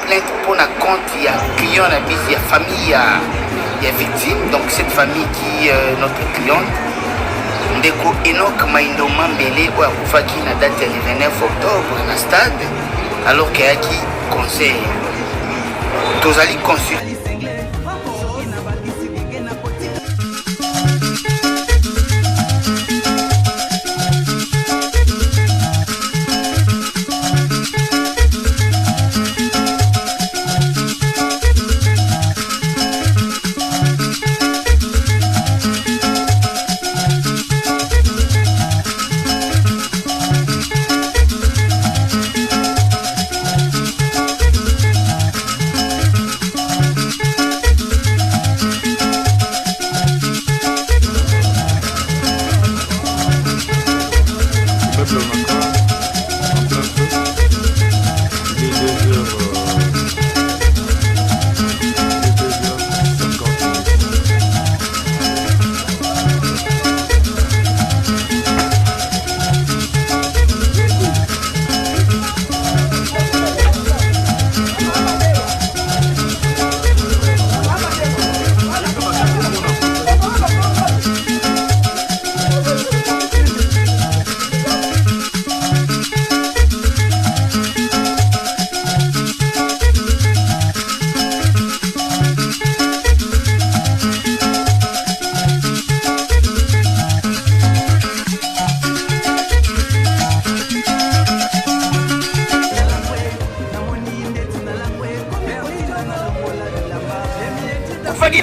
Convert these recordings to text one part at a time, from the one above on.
plainte pour la compte, il y a client, il y a famille, il y a victime. Donc cette famille qui est notre cliente, Ndeko Enoch Maindo Mambele, ou à qui na date le 29 octobre dans le stade, alors qu'il y a qui conseil. Tous allez consulter.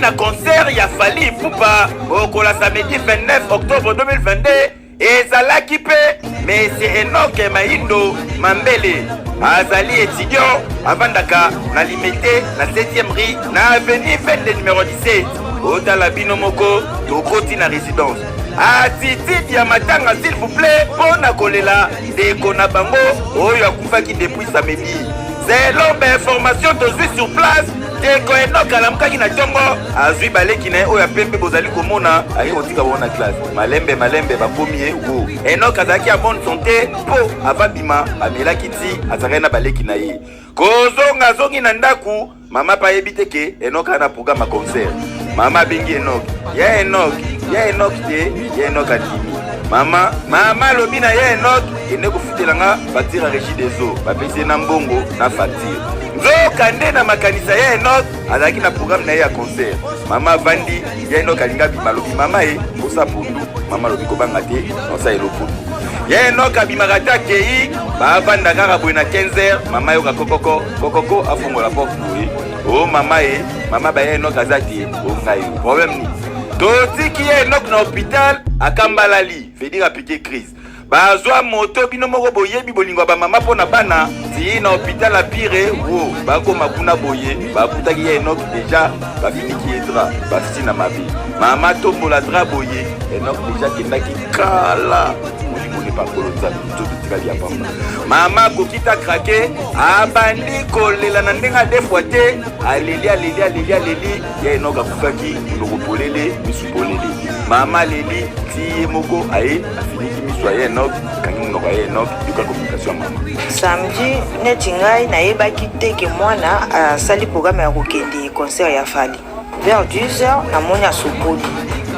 Na concert ya Fally Ipupa au samedi 29 octobre 2022 et Zalaki pe Monsieur Enoch Maindo Mambele azali étudiant avandaka na limité na 7e rue na avenue Vende numéro 17 Otala bino moko tokoti na résidence attitude ya matanga s'il vous plaît pona kolela ndeko na bango oyo akufaki depuis samedi. Selon information tozwi sur place Ndeko Enoch alamukaki na tongo azwi baleki na ye oyo pembe bozali komona ayi kotika bona classe malembe bakomi wo Enoch azalaki ya bonne santé po avabima amelaki ti azalaki na baleki na ye kozonga zongi na ndaku mama pa yebi te ke Enoch ana programme concert mama bengi Enoch ya Enoch te ya Enoch adimi mama lobi na ya Enoch ene kofutelanga facture régie des eaux bapesi na mbongo na facture nzoka nde na makanisa ya Enoch azalaki na programme na ye ya concert mama vandi ya Enoch alinga bima lobi mama ye kosa pundu mama lobi kobanga te nosa elopundu ya Enoch abimaka te akei bavanda kaka boye na 15h mama yoka kokoko afongola porte boye o mama ye mama ba ya Enoch aza te o ngai problème ni totiki ya Enoch na hôpital akambalali veut dire appliquer crise bazwa moto bino moko boyebi bolingo ba mama pona bana ti na hôpital a pire wo bakoma kuna boye bakutaki ya Enoch déjà bafiniki edra bafisi na mabi mama tombola dra boye Enoch déjà kendaki kala molimoni pakolo nzambe nzoto tikali ya pamba mama kokita krake abandi kolela na ndenga defwa te aleli ya Enoch akufaki lokopolele misupolele mama leli ti moko aye afiniki miso ya Enoch kangi mnoko ya Enoch yuka communication mama samedi neti ngai nayebaki te ke mwana asali programme ya kokende concert ya Fally vers 10h namoni asopoli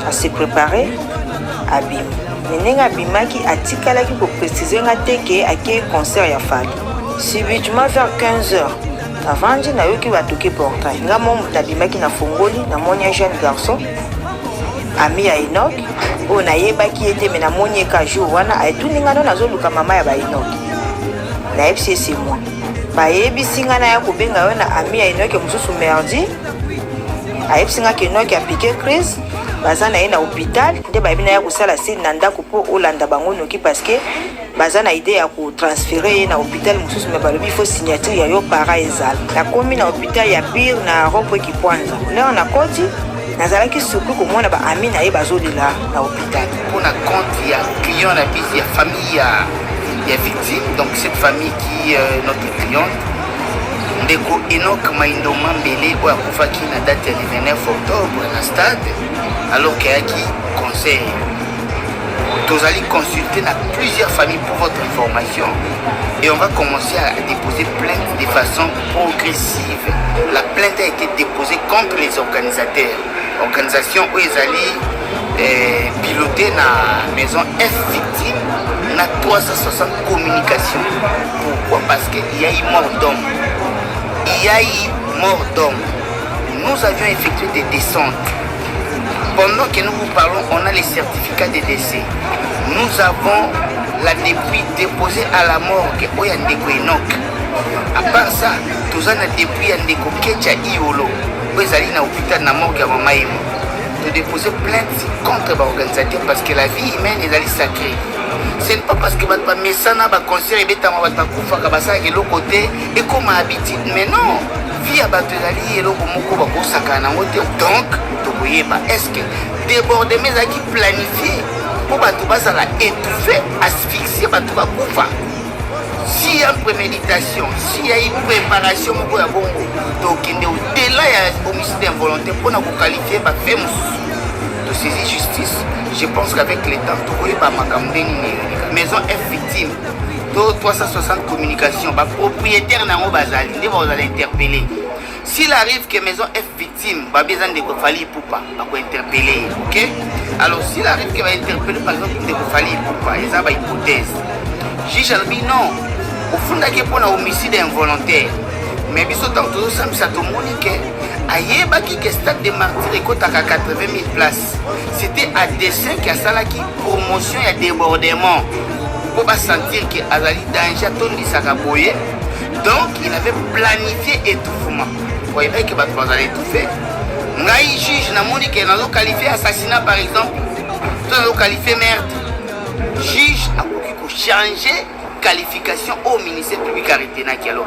ase préparé abimi ndenge abimaki atikalaki koprécise nga te ke ake concert ya Fally subitement vers 15h avandi nayoki batoke portail nga mo moto abimaki na fongoli namoni un jeune garçon ami ya Enoch oyo nayebaki ye te me namoni eka jour wana ayetuni nga no nazoluka mama ya ba Enoch nayebisi ese moi bayebisi nga na ya kobenga yo na ami ya Enoch mosusu merdi ayebisi nga ke Enoch apike crise baza na ye na hôpital nde bayebi na ya kosala sine na ndako mpo olanda bango noki parceke baza na ide ya kotransfere ye na hôpital mosusu me balobi ifo signature ya yo para ezala nakomi na hôpital ya Pire na rompwe Kipwanza leo nakoti nazalaki surpris komona ba ami na ye bazolela na hôpital pour la compte ya client na bisi ya famille ya victime donc cette famille qui est notre cliente Ndeko Enoch Maindo Mambele oyo akufaki na date ya 29 octobre na stade alors qu'il y a qui conseil Vous allez consulter dans plusieurs familles pour votre information. Et on va commencer à déposer plainte de façon progressive. La plainte a été déposée contre les organisateurs. Organisation où ils allaient piloter la maison F victime na 360 communications. Pourquoi? Parce qu'il y a eu mort d'homme. Il y a eu mort d'homme. Nous avions effectué des descentes. Pendant que nous vous parlons, on a les certificats de décès. Nous avons la dépouille déposée à la morgue au Yandeko Enoch. À part ça, nous avons la dépouille à Yandeko Kecha Iolo. Où ils allaient dans l'hôpital na morgue à Mamaïmo. Nous déposer plainte contre l'organisateur parce que la vie humaine est allée sacrée. Ce n'est pas parce que votre messana va concert et bêtement votre koufa kabasa et l'autre côté et comme habitude. Mais non, vie à batterie et l'autre moko va kosaka na moto. Donc, est-ce que déborder mes acquis planifiés pour battre la étouffer, asphyxier battre koufa? S'il y a une préméditation, s'il y a une préparation, donc au-delà de homicide involontaire pour nous qualifier par faire de saisir justice, je pense qu'avec les temps, tout le monde maison F victime, 360 communications, propriétaire n'a pas vous allez interpeller. S'il arrive que maison F victime, pas besoin de Kofali Poupa, pas interpeller, ok? Alors s'il arrive que va interpeller par exemple de Kofali Poupa, ils ont une hypothèse. Juge Albi non. Au fond d'ake pour un homicide involontaire. Mais biso tant tout ça ça tout monique. Ayeba qui stade de martyr écoute à 80 000 places. C'était à dessein qui a ça là qui promotion et débordement. Pour pas sentir que Azali danger ton di sakaboye. Donc il avait planifié étouffement. Vous voyez que va aller étouffer. Ngai juge na monique na lo qualifié assassinat par exemple. Tout lo qualifié meurtre. Juge a changer qualification au ministère public arrêté na kialo.